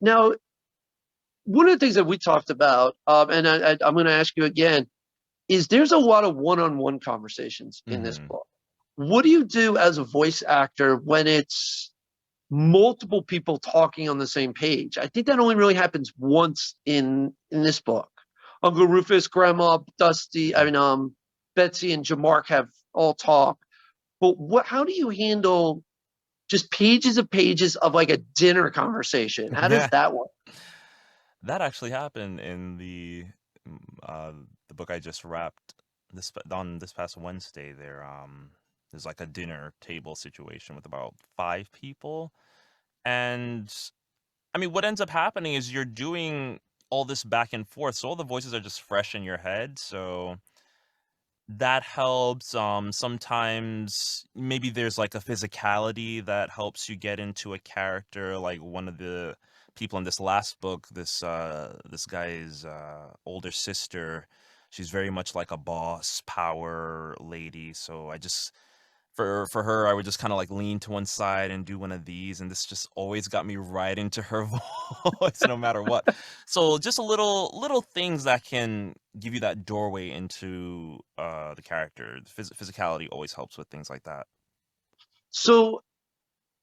Now, one of the things that we talked about, and I'm going to ask you again, is there's a lot of one-on-one conversations in this Hmm. book. What do you do as a voice actor when it's multiple people talking on the same page? I think that only really happens once in this book. Uncle Rufus, Grandma, Dusty, Betsy and JaMark have all talk. But how do you handle just pages of pages of like a dinner conversation? How does Yeah, that work? that actually happened in mm, uh the book I just wrapped on this past Wednesday. There's like a dinner table situation with about 5 people, and I mean, what ends up happening is you're doing all this back and forth, so all the voices are just fresh in your head. So that helps. Sometimes maybe there's like a physicality that helps you get into a character. Like one of the people in this last book, this guy's older sister, she's very much like a boss, power lady. So I just for her, I would just kind of like lean to one side and do one of these, and this just always got me right into her voice, no matter what. So just a little things that can give you that doorway into the character. Physicality always helps with things like that. So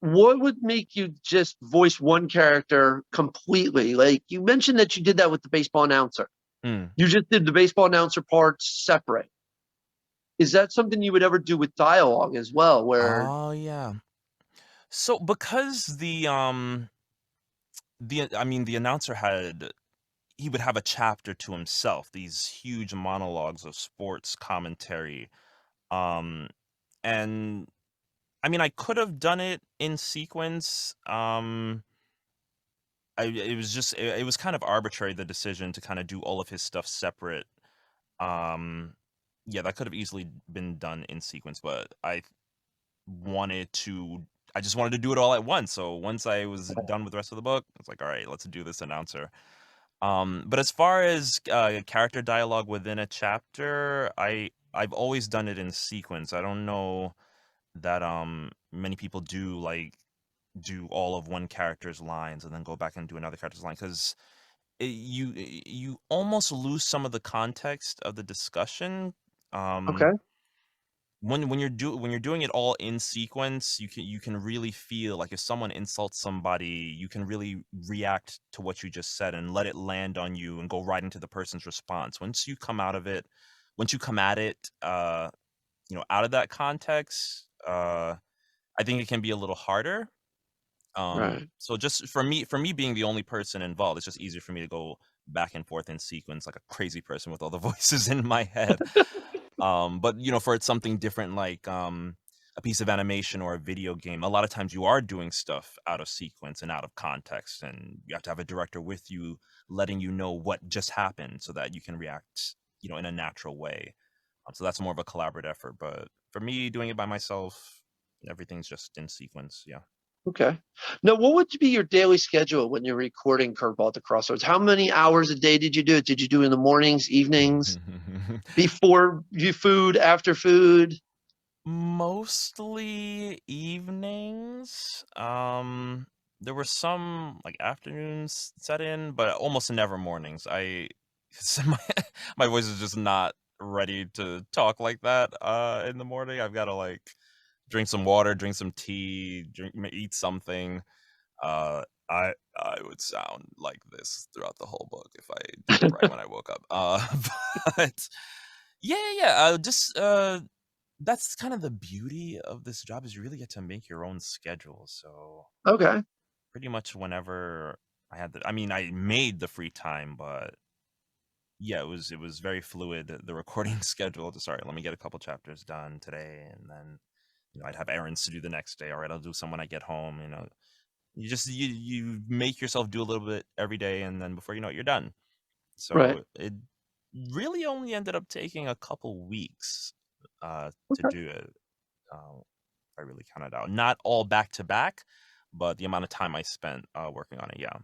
what would make you just voice one character completely? Like you mentioned that you did that with the baseball announcer. Mm. You just did the baseball announcer parts separate. Is that something you would ever do with dialogue as well? Where Oh yeah. So because the I mean the announcer had he would have a chapter to himself, these huge monologues of sports commentary. Um and I mean, I could have done it in sequence. It was just it was kind of arbitrary, the decision to kind of do all of his stuff separate. Um, yeah, that could have easily been done in sequence, but wanted to. I just wanted to do it all at once. So once I was done with the rest of the book, I was like, all right, let's do this announcer. But as far as character dialogue within a chapter, I've always done it in sequence. I don't know that many people do all of one character's lines and then go back and do another character's line because you almost lose some of the context of the discussion. okay, um when you're doing it all in sequence, you can really feel like if someone insults somebody, you can really react to what you just said and let it land on you and go right into the person's response. Once you come at it, out of that context, I think it can be a little harder. right. So just for me being the only person involved, it's just easier for me to go back and forth in sequence like a crazy person with all the voices in my head. But for it's something different like a piece of animation or a video game, a lot of times you are doing stuff out of sequence and out of context, and you have to have a director with you letting you know what just happened so that you can react, in a natural way. So that's more of a collaborative effort. But for me, doing it by myself, everything's just in sequence. Yeah. Okay. Now, what would be your daily schedule when you're recording Curveball at the Crossroads? How many hours a day did you do it? Did you do it in the mornings, evenings, before you food, after food? Mostly evenings. There were some like afternoons set in, but almost never mornings. My my voice is just not ready to talk like that in the morning. I've got to like drink some water, drink some tea, eat something. I would sound like this throughout the whole book if I did it right when I woke up. But yeah, yeah, yeah. Just that's kind of the beauty of this job is you really get to make your own schedule. So Okay. pretty much whenever I mean, I made the free time, but yeah, it was very fluid. The recording schedule. Just all right, let me get a couple chapters done today, and then I'd have errands to do the next day. All right, I'll do some when I get home. You make yourself do a little bit every day, and then before you know it, you're done. Right. So it really only ended up taking a couple weeks to Okay. do it. I really counted out. Not all back to back, but the amount of time I spent working on it, yeah.